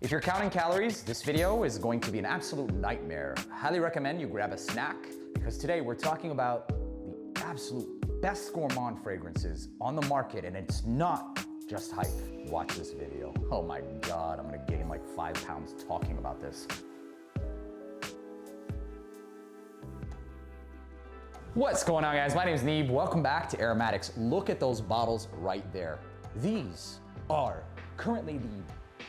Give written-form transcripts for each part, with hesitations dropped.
If you're counting calories, this video is going to be an absolute nightmare. I highly recommend you grab a snack because today we're talking about the absolute best gourmand fragrances on the market, and it's not just hype. Watch this video. Oh my God, I'm gonna gain like 5 pounds talking about this. What's going on, guys? My name is Neeb. Welcome back to AROMATIX. Look at those bottles right there. These are currently the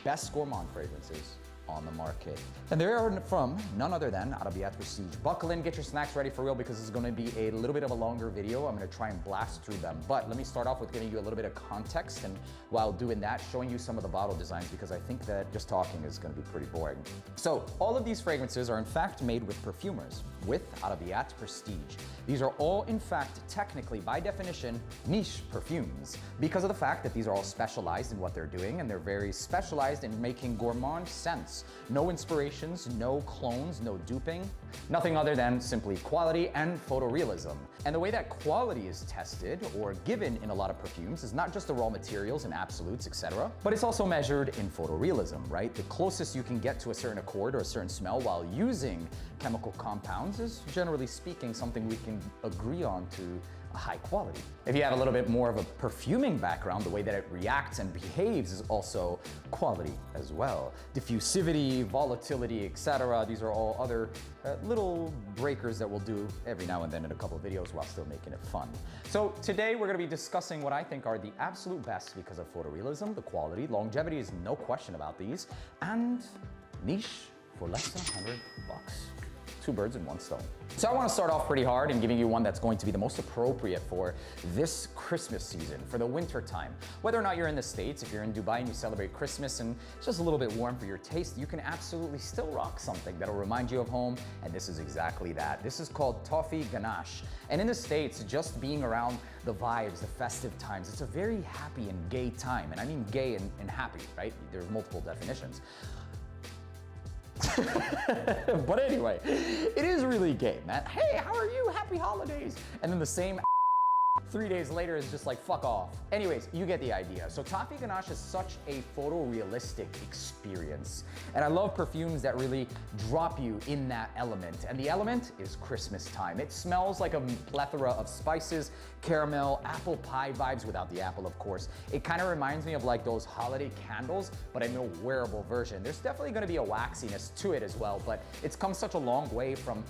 best gourmand fragrances on the market. And they are from none other than Arabiyat Prestige. Buckle in, get your snacks ready for real because it's gonna be a little bit of a longer video. I'm gonna try and blast through them. But let me start off with giving you a little bit of context, and while doing that, showing you some of the bottle designs because I think that just talking is gonna be pretty boring. So all of these fragrances are in fact made with perfumers, with Arabiyat Prestige. These are all in fact technically, by definition, niche perfumes because of the fact that these are all specialized in what they're doing, and they're very specialized in making gourmand scents. No inspirations, no clones, no duping, nothing other than simply quality and photorealism. And the way that quality is tested or given in a lot of perfumes is not just the raw materials and absolutes, etc., but it's also measured in photorealism, right? The closest you can get to a certain accord or a certain smell while using chemical compounds is, generally speaking, something we can agree on to a high quality. If you have a little bit more of a perfuming background, the way that it reacts and behaves is also quality as well. Diffusivity, volatility, etc. These are all other little breakers that we'll do every now and then in a couple of videos while still making it fun. So today we're going to be discussing what I think are the absolute best because of photorealism, the quality, longevity is no question about these, and niche for less than $100. 2 birds in 1 stone. So I want to start off pretty hard in giving you one that's going to be the most appropriate for this Christmas season, for the winter time. Whether or not you're in the States, if you're in Dubai and you celebrate Christmas and it's just a little bit warm for your taste, you can absolutely still rock something that'll remind you of home, and this is exactly that. This is called Toffee Ganache. And in the States, just being around the vibes, the festive times, it's a very happy and gay time. And I mean gay and happy, right? There's multiple definitions. But anyway, it is really gay, man. Hey, how are you? Happy holidays. And then the same 3 days later is just like, fuck off. Anyways, you get the idea. So Toffee Ganache is such a photorealistic experience. And I love perfumes that really drop you in that element. And the element is Christmas time. It smells like a plethora of spices, caramel, apple pie vibes without the apple, of course. It kind of reminds me of like those holiday candles, but in a wearable version. There's definitely gonna be a waxiness to it as well, but it's come such a long way from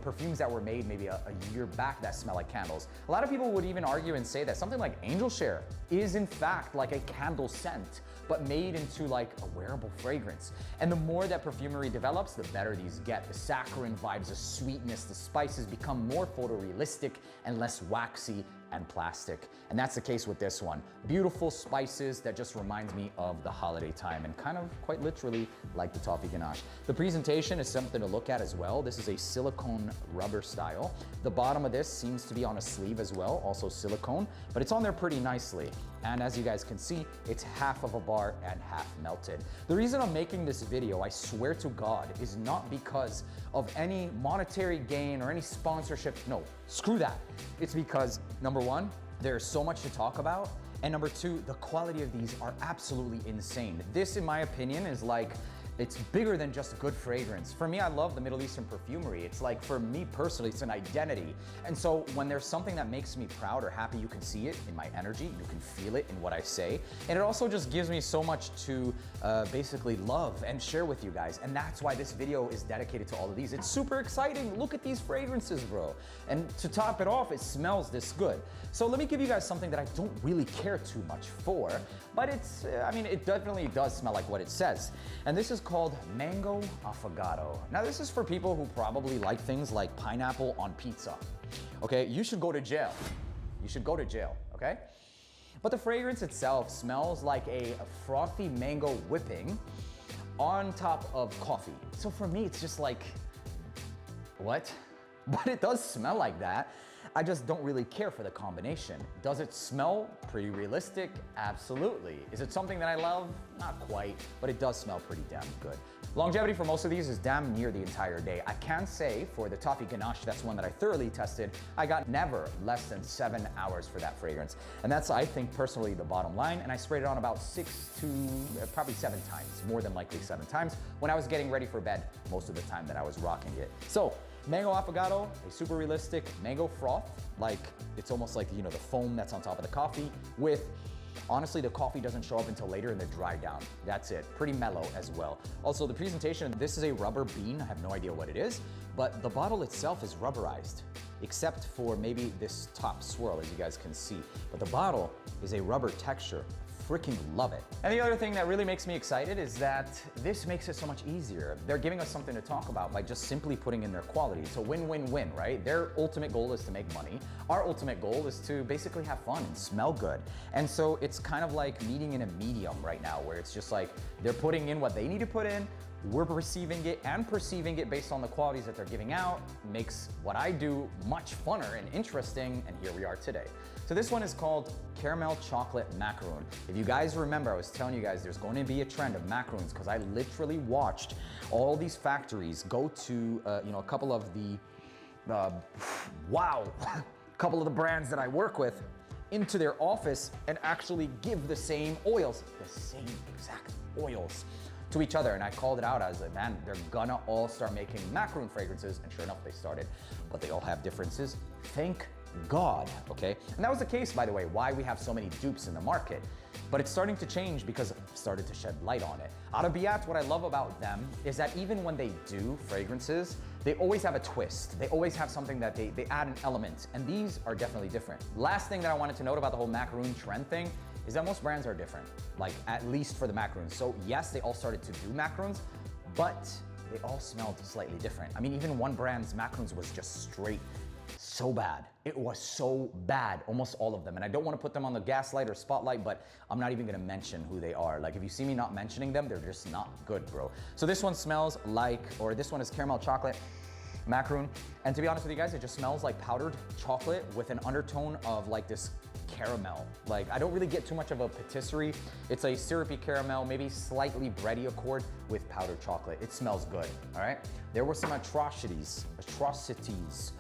perfumes that were made maybe a year back that smell like candles. A lot of people would even argue and say that something like Angel Share is in fact like a candle scent, but made into like a wearable fragrance. And the more that perfumery develops, the better these get. The saccharine vibes, the sweetness, the spices become more photorealistic and less waxy and plastic. And that's the case with this one. Beautiful spices that just reminds me of the holiday time and kind of quite literally like the Toffee Ganache. The presentation is something to look at as well. This is a silicone rubber style. The bottom of this seems to be on a sleeve as well, also silicone, but it's on there pretty nicely. And as you guys can see, it's half of a bar and half melted. The reason I'm making this video, I swear to God, is not because of any monetary gain or any sponsorship. No, screw that. It's because, number one, there's so much to talk about, and number two, the quality of these are absolutely insane. This, in my opinion, is like, it's bigger than just good fragrance. For me, I love the Middle Eastern perfumery. It's like, for me personally, it's an identity. And so when there's something that makes me proud or happy, you can see it in my energy, you can feel it in what I say. And it also just gives me so much to basically love and share with you guys. And that's why this video is dedicated to all of these. It's super exciting. Look at these fragrances, bro. And to top it off, it smells this good. So let me give you guys something that I don't really care too much for, but it's, it definitely does smell like what it says. And this is called Mango Affogato. Now this is for people who probably like things like pineapple on pizza. Okay, you should go to jail. You should go to jail, okay? But the fragrance itself smells like a frothy mango whipping on top of coffee. So for me, it's just like, what? But it does smell like that. I just don't really care for the combination. Does it smell pretty realistic? Absolutely. Is it something that I love? Not quite, but it does smell pretty damn good. Longevity for most of these is damn near the entire day. I can say for the Toffee Ganache, that's one that I thoroughly tested, I got never less than 7 hours for that fragrance. And that's, I think, personally the bottom line. And I sprayed it on about 6 to probably 7 times, more than likely 7 times, when I was getting ready for bed most of the time that I was rocking it. So, mango affogato, a super realistic mango froth, like it's almost like, you know, the foam that's on top of the coffee with, honestly, the coffee doesn't show up until later in the dry down. That's it, pretty mellow as well. Also the presentation, this is a rubber bean. I have no idea what it is, but the bottle itself is rubberized, except for maybe this top swirl, as you guys can see. But the bottle is a rubber texture. Freaking love it. And the other thing that really makes me excited is that this makes it so much easier. They're giving us something to talk about by just simply putting in their quality. It's a win-win-win, right? Their ultimate goal is to make money. Our ultimate goal is to basically have fun and smell good. And so it's kind of like meeting in a medium right now, where it's just like they're putting in what they need to put in, we're receiving it and perceiving it based on the qualities that they're giving out. Makes what I do much funner and interesting, and here we are today. So this one is called Caramel Chocolate Macaron. If you guys remember, I was telling you guys there's going to be a trend of macarons because I literally watched all these factories go to, you know, a couple of the, couple of the brands that I work with into their office and actually give the same oils, the same exact oils to each other. And I called it out as a man, they're gonna all start making macaron fragrances, and sure enough, they started, but they all have differences. Thank God, okay? And that was the case, by the way, why we have so many dupes in the market. But it's starting to change because I've started to shed light on it. Arabiyat, what I love about them is that even when they do fragrances, they always have a twist. They always have something that they add an element, and these are definitely different. Last thing that I wanted to note about the whole macaron trend thing is that most brands are different, like at least for the macarons. So yes, they all started to do macarons, but they all smelled slightly different. I mean, even one brand's macarons was just straight so bad. It was so bad, almost all of them. And I don't want to put them on the gaslight or spotlight, but I'm not even gonna mention who they are. Like if you see me not mentioning them, they're just not good, bro. So this one smells like, or this one is caramel chocolate macaron. And to be honest with you guys, it just smells like powdered chocolate with an undertone of like this caramel. Like I don't really get too much of a patisserie. It's a syrupy caramel, maybe slightly bready accord with powdered chocolate. It smells good, all right? There were some atrocities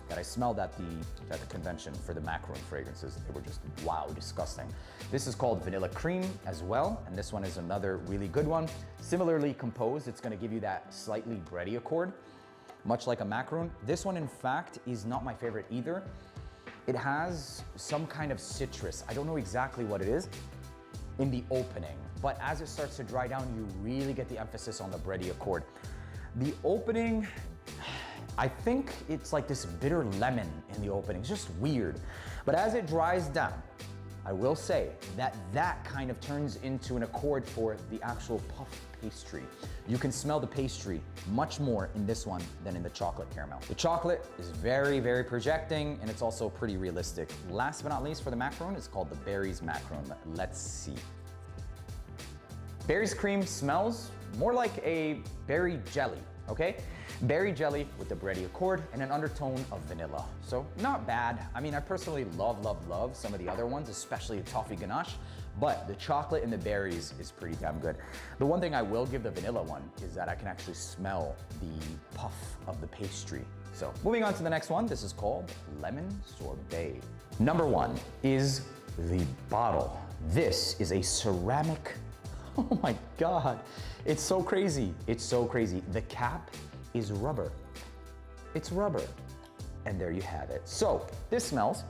that I smelled at the convention for the macaron fragrances. They were just, wow, disgusting. This is called Vanilla Cream as well, and this one is another really good one. Similarly composed, it's gonna give you that slightly bready accord, much like a macaron. This one, in fact, is not my favorite either. It has some kind of citrus. I don't know exactly what it is in the opening, but as it starts to dry down, you really get the emphasis on the bready accord. The opening, I think it's like this bitter lemon in the opening. It's just weird. But as it dries down, I will say that that kind of turns into an accord for the actual puff pastry. You can smell the pastry much more in this one than in the chocolate caramel. The chocolate is very, very projecting, and it's also pretty realistic. Last but not least for the macaron, it's called the Berries Macaron. Let's see. Berries cream smells more like a berry jelly, okay? Berry jelly with the bready accord and an undertone of vanilla. So not bad. I mean, I personally love some of the other ones, especially the Toffee Ganache, but the chocolate and the berries is pretty damn good. The one thing I will give the vanilla one is that I can actually smell the puff of the pastry. So moving on to the next one, this is called Lemon Sorbet. Number one is the bottle. This is a ceramic, oh my God. It's so crazy. It's so crazy. The cap is rubber. It's rubber. And there you have it. So this smells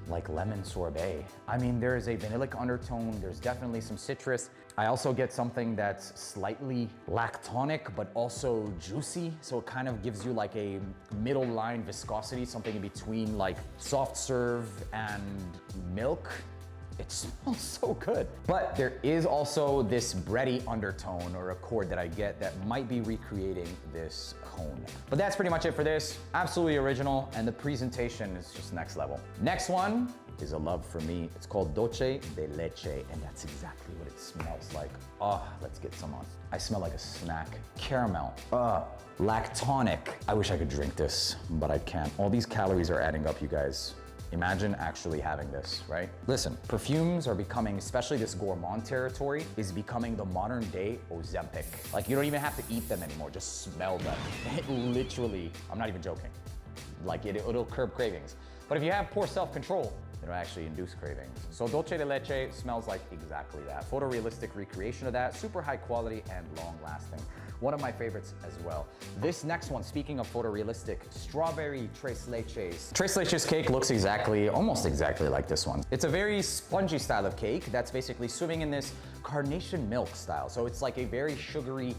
like lemon sorbet. I mean, there is a vanillic undertone. There's definitely some citrus. I also get something that's slightly lactonic, but also juicy. So it kind of gives you like a middle line viscosity, something in between like soft serve and milk. It smells so good. But there is also this bready undertone or accord that I get that might be recreating this cone. But that's pretty much it for this. Absolutely original, and the presentation is just next level. Next one is a love for me. It's called Dolce De Leche, and that's exactly what it smells like. Oh, let's get some on. I smell like a snack. Caramel, lactonic. I wish I could drink this, but I can't. All these calories are adding up, you guys. Imagine actually having this, right? Listen, perfumes are becoming, especially this gourmand territory, is becoming the modern day Ozempic. Like, you don't even have to eat them anymore, just smell them. It literally, I'm not even joking. Like, it'll curb cravings. But if you have poor self-control, it'll actually induce cravings. So Dolce De Leche smells like exactly that. Photorealistic recreation of that, super high quality and long lasting. One of my favorites as well. This next one, speaking of photorealistic, strawberry tres leches. Tres leches cake looks almost exactly like this one. It's a very spongy style of cake that's basically swimming in this carnation milk style. So it's like a very sugary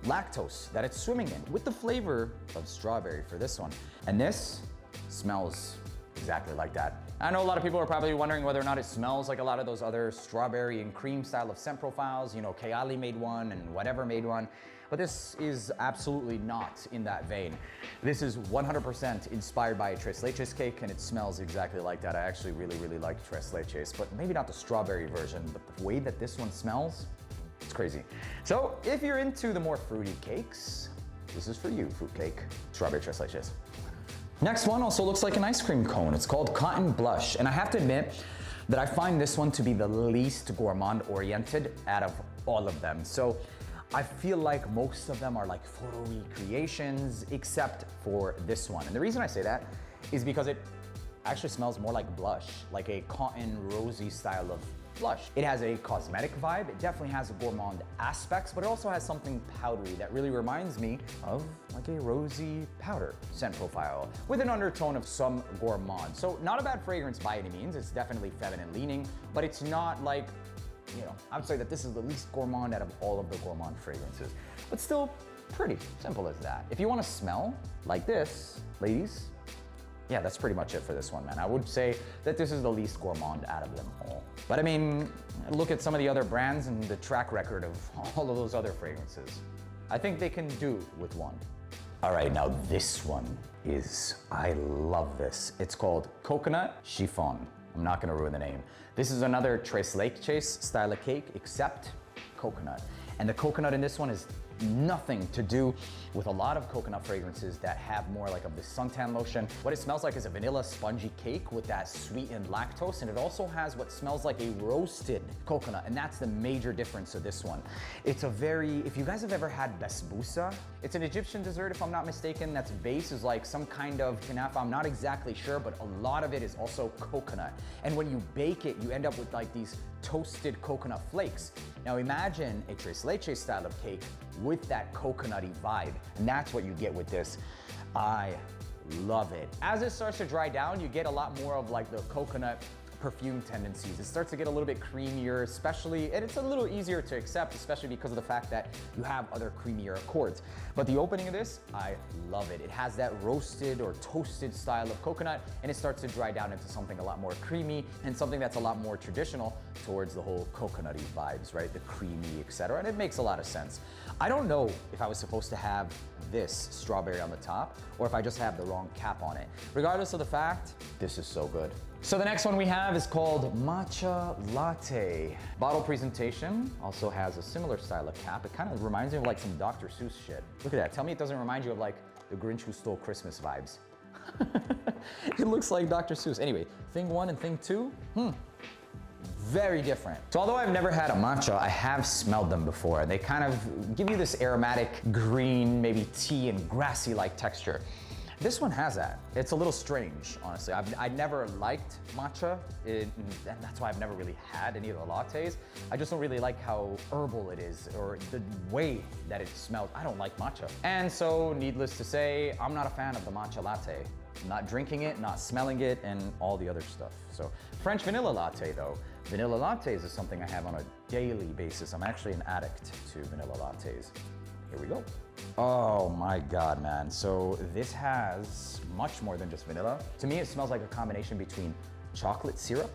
lactose that it's swimming in with the flavor of strawberry for this one. And this smells exactly like that. I know a lot of people are probably wondering whether or not it smells like a lot of those other strawberry and cream style of scent profiles. You know, Kayali made one and whatever made one. But this is absolutely not in that vein. This is 100% inspired by a tres leches cake, and it smells exactly like that. I actually really like tres leches, but maybe not the strawberry version, but the way that this one smells, it's crazy. So if you're into the more fruity cakes, this is for you, fruitcake, strawberry tres leches. Next one also looks like an ice cream cone. It's called Cotton Blush, and I have to admit that I find this one to be the least gourmand oriented out of all of them. So I feel like most of them are like photo recreations, except for this one. And the reason I say that is because it actually smells more like blush, like a cotton rosy style of blush. It has a cosmetic vibe. It definitely has gourmand aspects, but it also has something powdery that really reminds me of like a rosy powder scent profile with an undertone of some gourmand. So not a bad fragrance by any means. It's definitely feminine leaning, but it's not like, you know, I would say that this is the least gourmand out of all of the gourmand fragrances, but still pretty simple as that. If you want to smell like this, ladies, yeah, that's pretty much it for this one, man. I would say that this is the least gourmand out of them all. But I mean, look at some of the other brands and the track record of all of those other fragrances. I think they can do with one. All right, now this one is, I love this. It's called Coconut Chiffon. I'm not gonna ruin the name. This is another tres leches style of cake, except coconut. And the coconut in this one is nothing to do with a lot of coconut fragrances that have more like of the suntan lotion. What it smells like is a vanilla spongy cake with that sweetened lactose, and it also has what smells like a roasted coconut, and that's the major difference of this one. It's a very, if you guys have ever had basbousa, it's an Egyptian dessert if I'm not mistaken, that's base is like some kind of kanafa, I'm not exactly sure, but a lot of it is also coconut. And when you bake it, you end up with like these toasted coconut flakes. Now imagine a tres leches style of cake with that coconutty vibe, and that's what you get with this. I love it. As it starts to dry down, you get a lot more of like the coconut perfume tendencies. It starts to get a little bit creamier, especially, and it's a little easier to accept, especially because of the fact that you have other creamier accords. But the opening of this, I love it. It has that roasted or toasted style of coconut, and it starts to dry down into something a lot more creamy and something that's a lot more traditional towards the whole coconutty vibes, right? The creamy, etc. And it makes a lot of sense. I don't know if I was supposed to have this strawberry on the top or if I just have the wrong cap on it. Regardless of the fact, this is so good. So the next one we have is called Matcha Latte. Bottle presentation also has a similar style of cap. It kind of reminds me of like some Dr. Seuss shit. Look at that. Tell me it doesn't remind you of like the Grinch Who Stole Christmas vibes. It looks like Dr. Seuss. Anyway, thing one and thing two, very different. So although I've never had a matcha, I have smelled them before. They kind of give you this aromatic green, maybe tea and grassy like texture. This one has that. It's a little strange, honestly. I never liked matcha, and that's why I've never really had any of the lattes. I just don't really like how herbal it is, or the way that it smells. I don't like matcha. And so, needless to say, I'm not a fan of the matcha latte. Not drinking it, not smelling it, and all the other stuff. So, French vanilla latte though. Vanilla lattes is something I have on a daily basis. I'm actually an addict to vanilla lattes. Here we go. Oh my God, man. So this has much more than just vanilla. To me, it smells like a combination between chocolate syrup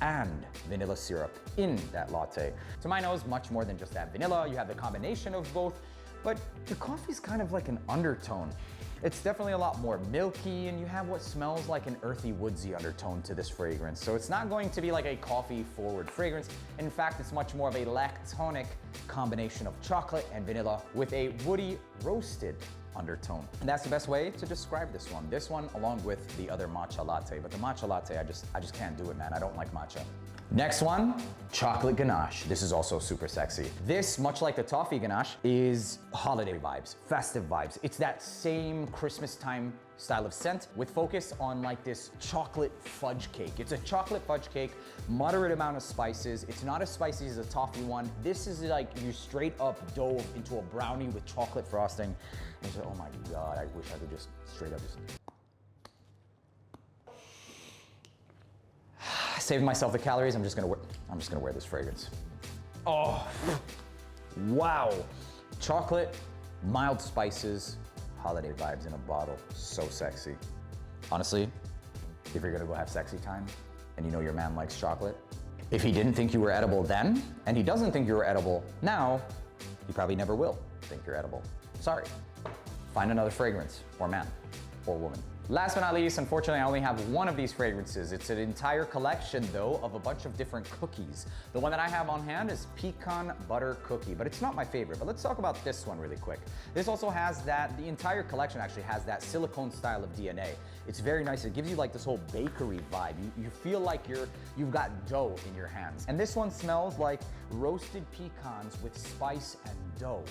and vanilla syrup in that latte. To my nose, much more than just that vanilla. You have the combination of both, but the coffee's kind of like an undertone. It's definitely a lot more milky, and you have what smells like an earthy, woodsy undertone to this fragrance. So it's not going to be like a coffee-forward fragrance. In fact, it's much more of a lactonic combination of chocolate and vanilla with a woody, roasted undertone. And that's the best way to describe this one. This one along with the other matcha latte, but the matcha latte, I just can't do it, man. I don't like matcha. Next one, chocolate ganache. This is also super sexy. This, much like the toffee ganache, is holiday vibes, festive vibes. It's that same Christmas time style of scent with focus on like this chocolate fudge cake. It's a chocolate fudge cake, moderate amount of spices. It's not as spicy as the toffee one. This is like you straight up dove into a brownie with chocolate frosting. And you say, oh my God, I wish I could just straight up just save myself the calories. I'm just gonna wear this fragrance. Oh, wow. Chocolate, mild spices, holiday vibes in a bottle. So sexy. Honestly, if you're gonna go have sexy time and you know your man likes chocolate, if he didn't think you were edible then, and he doesn't think you were edible now, he probably never will think you're edible. Sorry. Find another fragrance, or man, or woman. Last but not least, unfortunately, I only have one of these fragrances. It's an entire collection, though, of a bunch of different cookies. The one that I have on hand is Pecan Butter Cookie, but it's not my favorite. But let's talk about this one really quick. This also has that, the entire collection actually has that silicone style of DNA. It's very nice. It gives you like this whole bakery vibe. You feel like you've got dough in your hands. And this one smells like roasted pecans with spice and dough.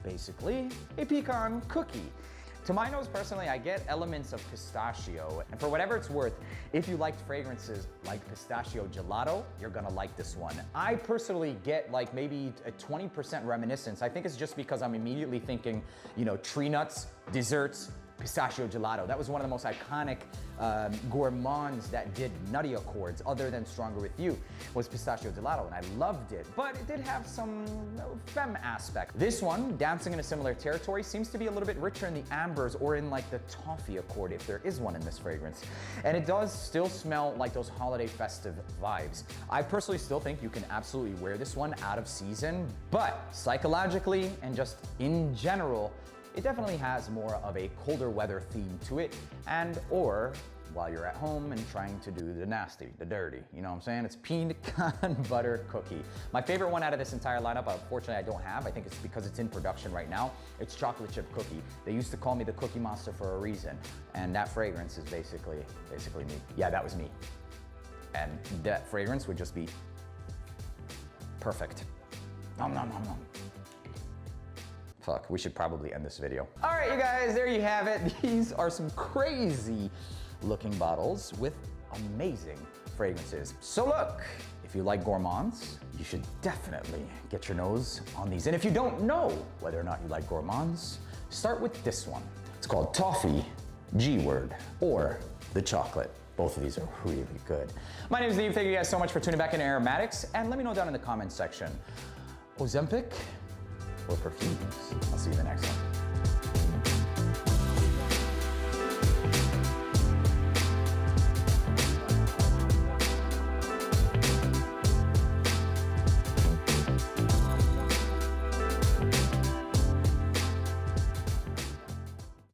Basically, a pecan cookie. To my nose personally, I get elements of pistachio, and for whatever it's worth, if you liked fragrances like pistachio gelato, you're gonna like this one. I personally get like maybe a 20% reminiscence. I think it's just because I'm immediately thinking, you know, tree nuts, desserts, pistachio gelato. That was one of the most iconic gourmands that did nutty accords, other than Stronger With You, was pistachio gelato, and I loved it. But it did have some femme aspect. This one, dancing in a similar territory, seems to be a little bit richer in the ambers or in like the toffee accord, if there is one in this fragrance. And it does still smell like those holiday festive vibes. I personally still think you can absolutely wear this one out of season, but psychologically and just in general, it definitely has more of a colder weather theme to it, and or while you're at home and trying to do the nasty, the dirty, you know what I'm saying? It's Pecan Butter Cookie. My favorite one out of this entire lineup, unfortunately I don't have. I think it's because it's in production right now. It's chocolate chip cookie. They used to call me the Cookie Monster for a reason, and that fragrance is basically me. Yeah, that was me. And that fragrance would just be perfect. Nom nom nom nom. Fuck, we should probably end this video. All right, you guys, there you have it. These are some crazy looking bottles with amazing fragrances. So look, if you like gourmands, you should definitely get your nose on these. And if you don't know whether or not you like gourmands, start with this one. It's called Toffee G-Word, or the chocolate. Both of these are really good. My name is Neve. Thank you guys so much for tuning back into AROMATIX, and let me know down in the comments section, Ozempic or Perfumes? I'll see you in the next one.